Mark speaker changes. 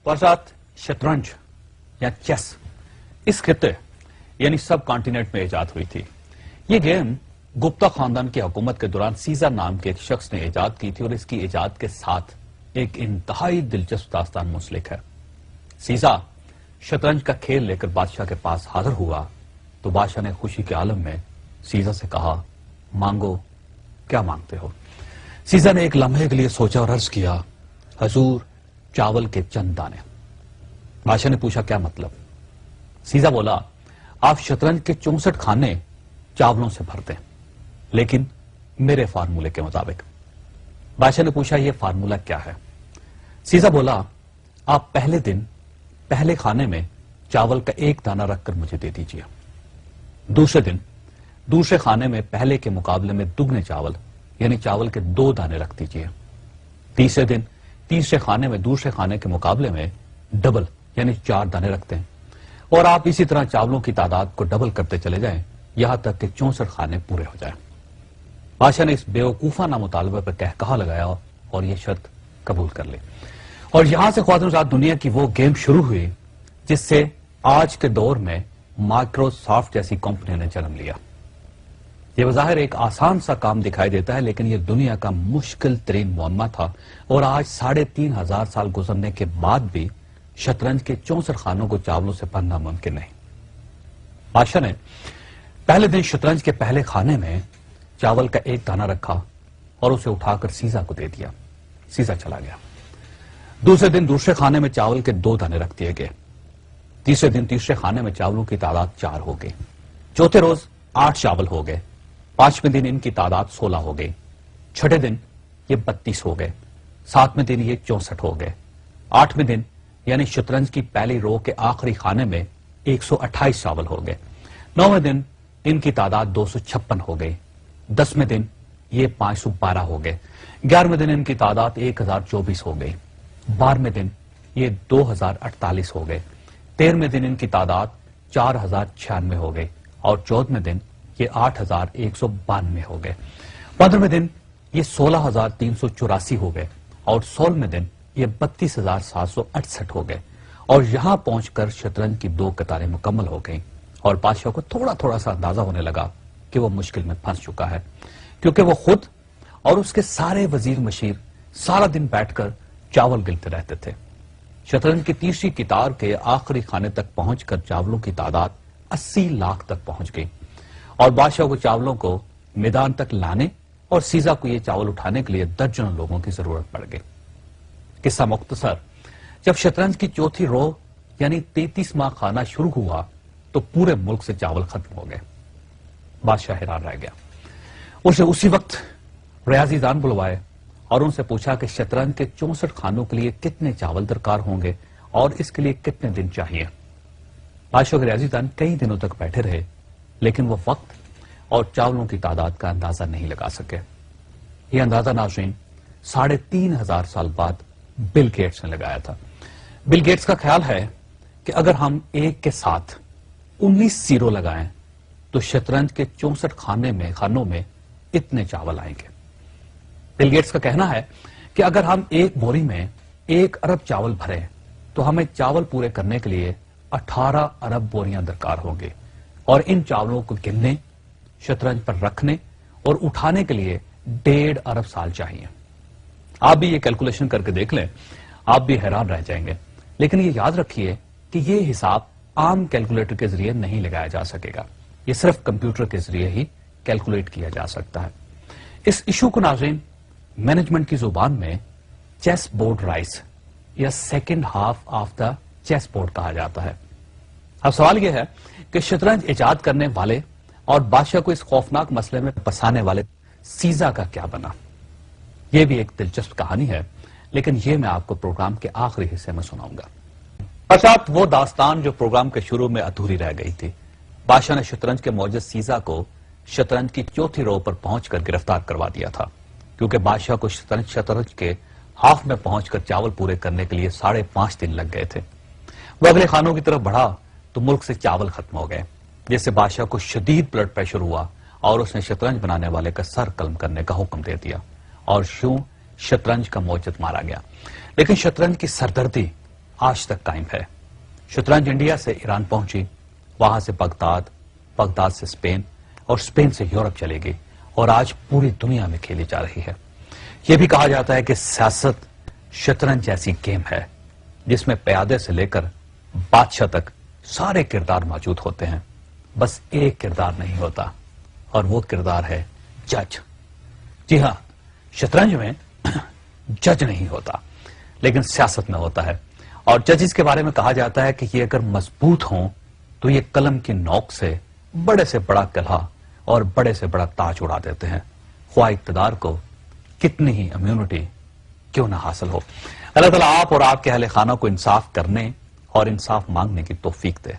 Speaker 1: पश्चात शतरंज या चेस इस खिते यानी सब कॉन्टिनेंट में इजाद हुई थी। ये गेम गुप्ता खानदान की हुकूमत के दौरान सीजा नाम के एक शख्स ने इजाद की थी और इसकी इजाद के साथ एक इंतहाई दिलचस्प दास्तान मुंसलिक है। सीजा शतरंज का खेल लेकर बादशाह के पास हाजिर हुआ तो बादशाह ने खुशी के आलम में सीजा से कहा, मांगो, क्या मांगते हो? सीजा ने एक लम्हे के लिए सोचा और अर्ज किया, हजूर, चावल के चंद दाने। बादशाह ने पूछा, क्या मतलब? सीजा बोला, आप शतरंज के 64 खाने चावलों से भर दें, लेकिन मेरे फार्मूले के मुताबिक। बादशाह ने पूछा, यह फार्मूला क्या है? सीजा बोला, आप पहले दिन पहले खाने में चावल का एक दाना रखकर मुझे दे दीजिए। दूसरे दिन दूसरे खाने में पहले के मुकाबले में दुगने चावल यानी चावल के 2 दाने रख दीजिए। तीसरे दिन तीसरे खाने में दूसरे खाने के मुकाबले में डबल यानी 4 दाने रखते हैं और आप इसी तरह चावलों की तादाद को डबल करते चले जाएं यहां तक कि 64 खाने पूरे हो जाएं। बादशाह ने इस बेवकूफाना मुतालबे पर कहकहा लगाया और यह शर्त कबूल कर ली और यहां से ख्वातीन हज़रात दुनिया की वो गेम शुरू हुई जिससे आज के दौर में माइक्रोसॉफ्ट जैसी कंपनियों ने जन्म लिया। यह बज़ाहिर एक आसान सा काम दिखाई देता है, लेकिन यह दुनिया का मुश्किल तरीन मुअम्मा था और आज 3500 साल गुजरने के बाद भी शतरंज के 64 खानों को चावलों से भरना मुमकिन नहीं। बादशाह ने पहले दिन शतरंज के पहले खाने में चावल का एक दाना रखा और उसे उठाकर सीजा को दे दिया। सीजा चला गया। दूसरे दिन दूसरे खाने में चावल के 2 दाने रख दिए गए। तीसरे दिन तीसरे खाने में चावलों की तादाद 4 हो गई। चौथे रोज 8 चावल हो गए। 5वें दिन इनकी तादाद 16 हो गई। छठे दिन ये 32 हो गए। 7वें दिन ये 64 हो गए। 8वें दिन यानी शतरंज की पहली रो के आखिरी खाने में 128 चावल हो गए। 9वें दिन इनकी तादाद 256 हो गई। 10वें दिन ये 512 हो गए। 11वें दिन इनकी तादाद 1024 हो गई। 12वें दिन ये 2048 हो गए। 13वें दिन इनकी तादाद 4096 हो गई और 14वें दिन ये 8192 हो गए। 15वें दिन ये 16384 हो गए और 16वें दिन ये 32768 हो गए और यहां पहुंचकर शतरंज की 2 कतारें मुकम्मल हो गईं और बादशाह को थोड़ा थोड़ा सा अंदाजा होने लगा कि वो मुश्किल में फंस चुका है, क्योंकि वो खुद और उसके सारे वजीर मशीर सारा दिन बैठकर चावल गिनते रहते थे। शतरंज की तीसरी कितार के आखिरी खाने तक पहुंचकर चावलों की तादाद 80 लाख तक पहुंच गई और बादशाह को चावलों को मैदान तक लाने और सीजा को ये चावल उठाने के लिए दर्जनों लोगों की जरूरत पड़ गई। किस्सा मुख्तसर, जब शतरंज की चौथी रो यानी 33वां खाना शुरू हुआ तो पूरे मुल्क से चावल खत्म हो गए। बादशाह हैरान रह गया। उसे उसी वक्त रियाजीदान बुलवाए और उनसे पूछा कि शतरंज के 64 खानों के लिए कितने चावल दरकार होंगे और इसके लिए कितने दिन चाहिए। बादशाह के रियाजीदान कई दिनों तक बैठे रहे, लेकिन वो वक्त और चावलों की तादाद का अंदाजा नहीं लगा सके। यह अंदाजा नाज़रीन 3500 साल बाद बिल गेट्स ने लगाया था। बिल गेट्स का ख्याल है कि अगर हम एक के साथ 19 जीरो लगाएं तो शतरंज के 64 खानों में इतने चावल आएंगे। बिल गेट्स का कहना है कि अगर हम एक बोरी में 1 अरब चावल भरें तो हमें चावल पूरे करने के लिए 18 अरब बोरियां दरकार होंगी और इन चावलों को गिनने, शतरंज पर रखने और उठाने के लिए 1.5 अरब साल चाहिए। आप भी ये कैलकुलेशन करके देख लें, आप भी हैरान रह जाएंगे। लेकिन ये याद रखिए कि ये हिसाब आम कैलकुलेटर के जरिए नहीं लगाया जा सकेगा। ये सिर्फ कंप्यूटर के जरिए ही कैलकुलेट किया जा सकता है। इस इशू को नाज़रीन मैनेजमेंट की जुबान में चेस बोर्ड राइस या second half of the chess board कहा जाता है। अब सवाल यह है कि शतरंज इजाद करने वाले और बादशाह को इस खौफनाक मसले में फंसाने वाले सीजा का क्या बना। यह भी एक दिलचस्प कहानी है, लेकिन यह मैं आपको प्रोग्राम के आखिरी हिस्से में सुनाऊंगा। पश्चात वो दास्तान जो प्रोग्राम के शुरू में अधूरी रह गई थी। बादशाह ने शतरंज के मौजूद सीजा को शतरंज की चौथी रो पर पहुंचकर गिरफ्तार करवा दिया था, क्योंकि बादशाह को शतरंज के हाफ में पहुंचकर चावल पूरे करने के लिए 5.5 दिन लग गए थे। वो अगले खानों की तरफ बढ़ा तो मुल्क से चावल खत्म हो गए, जिससे बादशाह को शदीद ब्लड प्रेशर हुआ और उसने शतरंज बनाने वाले का सर कलम करने का हुक्म दे दिया और यूं शतरंज का मौजूद मारा गया। लेकिन शतरंज की सरदर्दी آج تک قائم ہے۔ شطرنج انڈیا سے ایران پہنچی، وہاں سے بغداد، بغداد سے اسپین اور اسپین سے یورپ چلے گی اور آج پوری دنیا میں کھیلی جا رہی ہے۔ یہ بھی کہا جاتا ہے کہ سیاست شطرنج ایسی گیم ہے جس میں پیادے سے لے کر بادشاہ تک سارے کردار موجود ہوتے ہیں، بس ایک کردار نہیں ہوتا اور وہ کردار ہے جج۔ جی ہاں، شطرنج میں جج نہیں ہوتا لیکن سیاست میں ہوتا ہے، اور ججز کے بارے میں کہا جاتا ہے کہ یہ اگر مضبوط ہوں تو یہ قلم کی نوک سے بڑے سے بڑا قلعہ اور بڑے سے بڑا تاج اڑا دیتے ہیں، خواہ اقتدار کو کتنی ہی امیونٹی کیوں نہ حاصل ہو۔ اللہ تعالیٰ آپ اور آپ کے اہل خانہ کو انصاف کرنے اور انصاف مانگنے کی توفیق دے۔